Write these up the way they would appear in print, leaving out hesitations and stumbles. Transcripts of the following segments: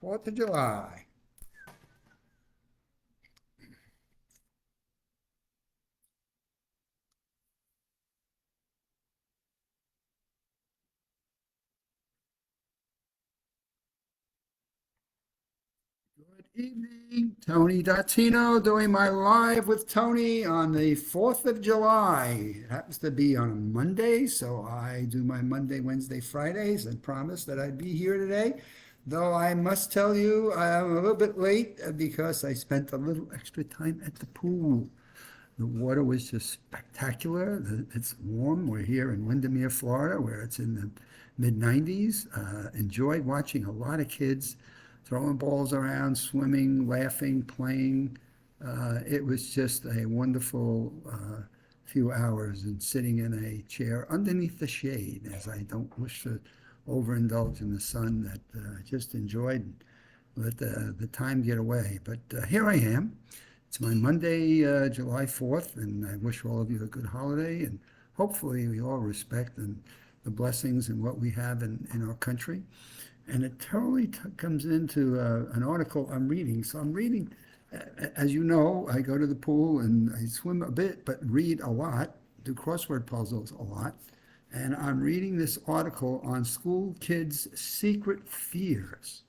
4th of July. Good evening, Tony Dottino doing my live with Tony on the 4th of July. It happens to be on a Monday, so I do my Monday, Wednesday, Fridays and promised that I'd be here today. Though I must tell you, I'm a little bit late because I spent a little extra time at the pool. The water was just spectacular. It's warm. We're here in Windermere, Florida, where it's in the mid 90s. Enjoyed watching a lot of kids throwing balls around, swimming, laughing, playing. It was just a wonderful few hours and sitting in a chair underneath the shade, as I don't wish to overindulge in the sun, that just enjoyed and let the time get away. But here I am. It's my Monday, July 4th, and I wish all of you a good holiday, and hopefully we all respect the blessings and what we have in our country. And it totally comes into an article I'm reading. So I'm reading, as you know, I go to the pool and I swim a bit, but read a lot, do crossword puzzles a lot. And I'm reading this article on school kids' secret fears.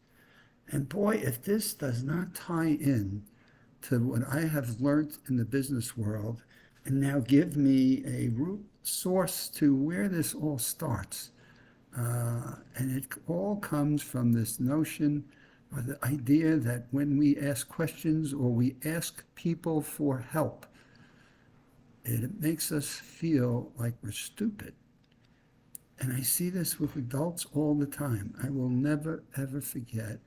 And boy, if this does not tie in to what I have learned in the business world and now give me a root source to where this all starts. And it all comes from this notion or the idea that when we ask questions or we ask people for help, it makes us feel like we're stupid. And I see this with adults all the time. I will never, ever forget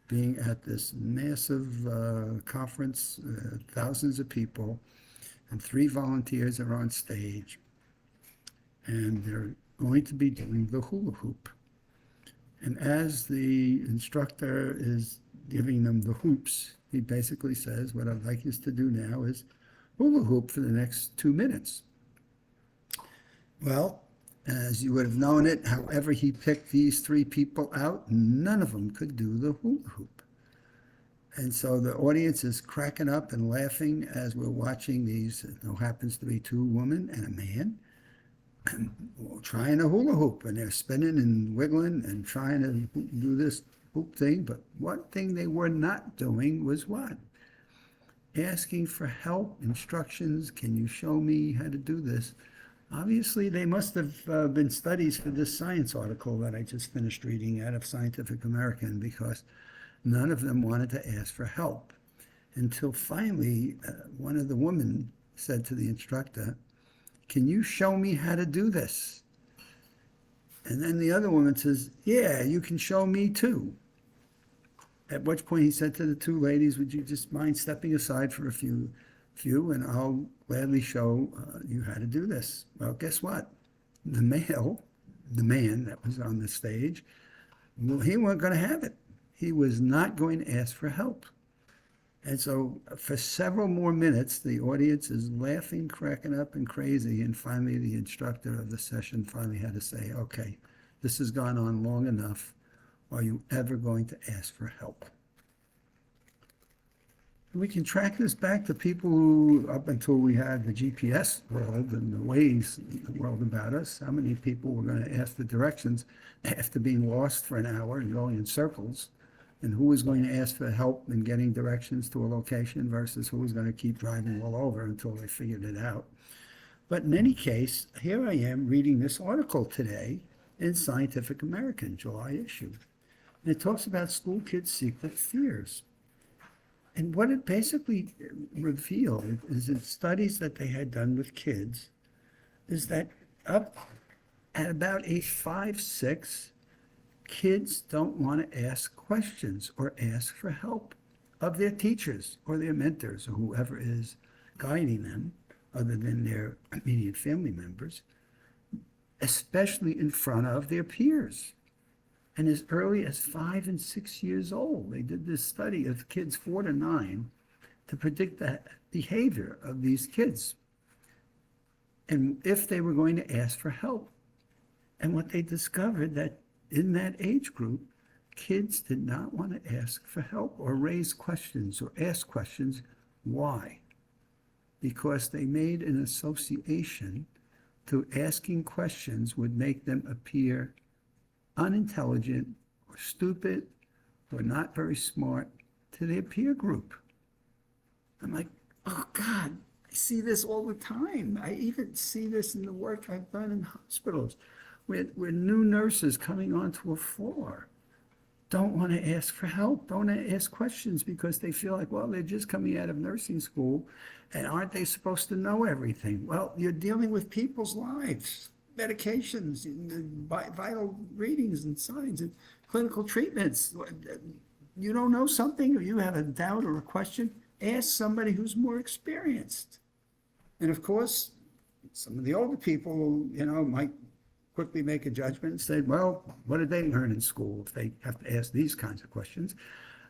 being at this massive conference, thousands of people, and 3 volunteers are on stage, and they're going to be doing the hula hoop. And as the instructor is giving them the hoops, he basically says, what I'd like us to do now is hula hoop for the next 2 minutes. Well, as you would have known it, however he picked these 3 people out, none of them could do the hula hoop. And so the audience is cracking up and laughing as we're watching these, there happens to be 2 women and a man, trying a hula hoop, and they're spinning and wiggling and trying to do this hoop thing. But one thing they were not doing was what? Asking for help, instructions. Can you show me how to do this? Obviously, they must have been studies for this science article that I just finished reading out of Scientific American, because none of them wanted to ask for help until finally one of the women said to the instructor, can you show me how to do this? And then the other woman says, yeah, you can show me too. At which point he said to the 2 ladies, would you just mind stepping aside for a few, and I'll gladly show you how to do this. Well, guess what? The man that was on the stage, well, he wasn't going to have it. He was not going to ask for help. And so for several more minutes, the audience is laughing, cracking up, and crazy. And finally, the instructor of the session finally had to say, okay, this has gone on long enough. Are you ever going to ask for help? And we can track this back to people who, up until we had the GPS world and the Waze world about us, how many people were going to ask the directions after being lost for an hour and going in circles? And who was going to ask for help in getting directions to a location versus who was going to keep driving all over until they figured it out. But in any case, here I am reading this article today in Scientific American, July issue. And it talks about school kids' secret fears. And what it basically revealed is in studies that they had done with kids is that up at about age 5, 6, kids don't want to ask questions or ask for help of their teachers or their mentors or whoever is guiding them other than their immediate family members, especially in front of their peers. And as early as 5 and 6 years old, they did this study of kids 4 to 9 to predict the behavior of these kids and if they were going to ask for help. And what they discovered that in that age group, Kids did not want to ask for help or raise questions or ask questions. Why? Because they made an association to asking questions would make them appear unintelligent or stupid or not very smart to their peer group. I'm like, oh God, I see this all the time. I even see this in the work I've done in hospitals where new nurses coming onto a floor don't want to ask for help, don't want to ask questions because they feel like, well, they're just coming out of nursing school and aren't they supposed to know everything? Well, you're dealing with people's lives, medications, vital readings and signs and clinical treatments. You don't know something or you have a doubt or a question, ask somebody who's more experienced. And of course, some of the older people, might quickly make a judgment and say, well, what did they learn in school if they have to ask these kinds of questions?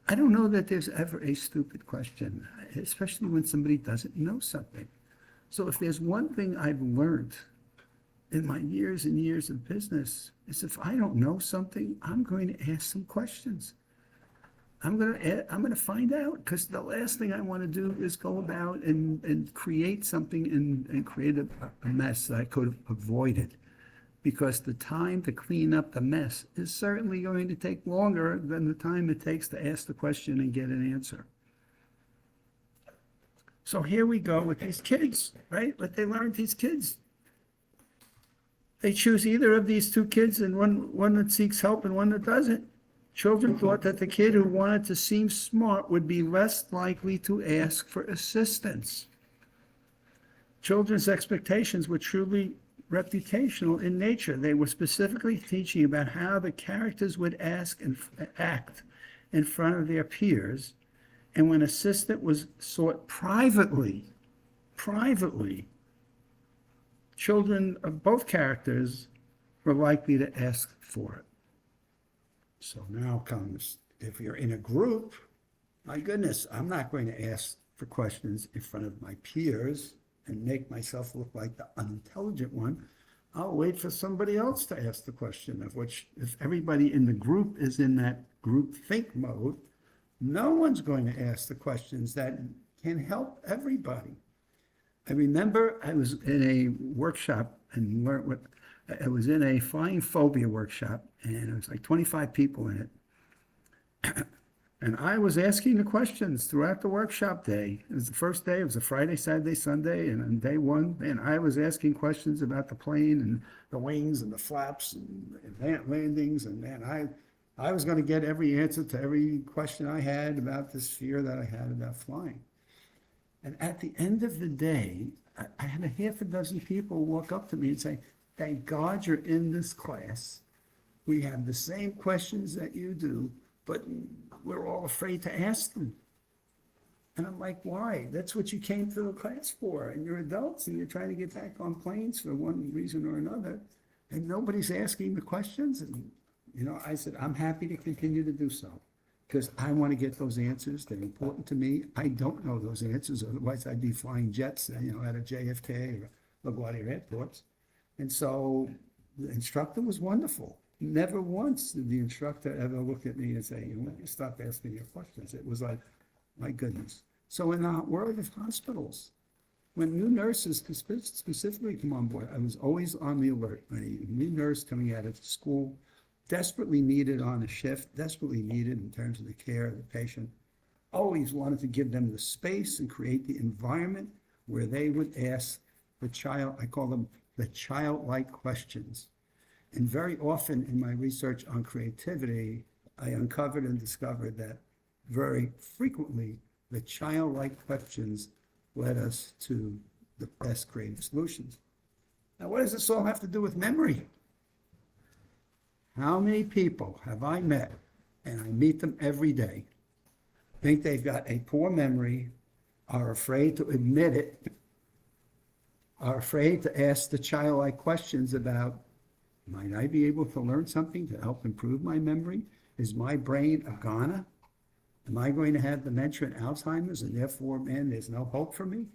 I don't know that there's ever a stupid question, especially when somebody doesn't know something. So if there's one thing I've learned in my years and years of business, is if I don't know something, I'm going to ask some questions. I'm going to find out, because the last thing I want to do is go about and create something and create a mess that I could have avoided. Because the time to clean up the mess is certainly going to take longer than the time it takes to ask the question and get an answer. So here we go with these kids, right? What they learned, these kids. They choose either of these two kids, and one that seeks help and one that doesn't. Children thought that the kid who wanted to seem smart would be less likely to ask for assistance. Children's expectations were truly reputational in nature. They were specifically teaching about how the characters would ask and act in front of their peers, and when assistance was sought privately, children of both characters were likely to ask for it. So now comes, if you're in a group, my goodness, I'm not going to ask for questions in front of my peers and make myself look like the unintelligent one. I'll wait for somebody else to ask the question, of which if everybody in the group is in that group think mode, no one's going to ask the questions that can help everybody. I remember I was in a workshop and learned what, I was in a flying phobia workshop, and it was like 25 people in it. And I was asking the questions throughout the workshop day. It was the first day, it was a Friday, Saturday, Sunday, and on day one, and I was asking questions about the plane and the wings and the flaps and landings, and man, I was going to get every answer to every question I had about this fear that I had about flying. And at the end of the day, I had a half a dozen people walk up to me and say, thank God you're in this class. We have the same questions that you do, but we're all afraid to ask them. And I'm like, why? That's what you came to the class for. And you're adults and you're trying to get back on planes for one reason or another. And nobody's asking the questions. And, I said, I'm happy to continue to do so because I want to get those answers. They're important to me. I don't know those answers. Otherwise, I'd be flying jets, out of JFK or LaGuardia airports. And so the instructor was wonderful. Never once did the instructor ever look at me and say, stop asking your questions. It was like, my goodness. So in the world of hospitals, when new nurses specifically come on board, I was always on the alert. A new nurse coming out of school, desperately needed on a shift, desperately needed in terms of the care of the patient, always wanted to give them the space and create the environment where they would ask the child, I call them the childlike questions. And very often in my research on creativity, I uncovered and discovered that very frequently the childlike questions led us to the best creative solutions. Now, what does this all have to do with memory? How many people have I met, and I meet them every day, think they've got a poor memory, are afraid to admit it, are afraid to ask the childlike questions about, might I be able to learn something to help improve my memory? Is my brain a goner? Am I going to have dementia and Alzheimer's, and therefore, man, there's no hope for me?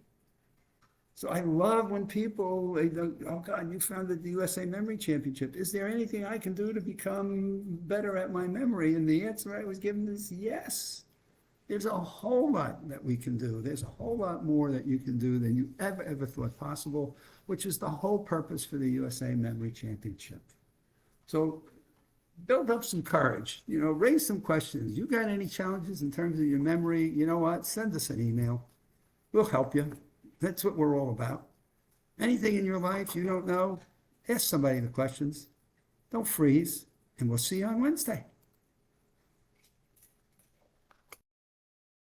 So I love when people, they go, oh God, you founded the USA Memory Championship. Is there anything I can do to become better at my memory? And the answer I was given is yes. There's a whole lot that we can do. There's a whole lot more that you can do than you ever thought possible, which is the whole purpose for the USA Memory Championship. So build up some courage, raise some questions. You got any challenges in terms of your memory? You know what? Send us an email. We'll help you. That's what we're all about. Anything in your life you don't know, ask somebody the questions. Don't freeze, and we'll see you on Wednesday.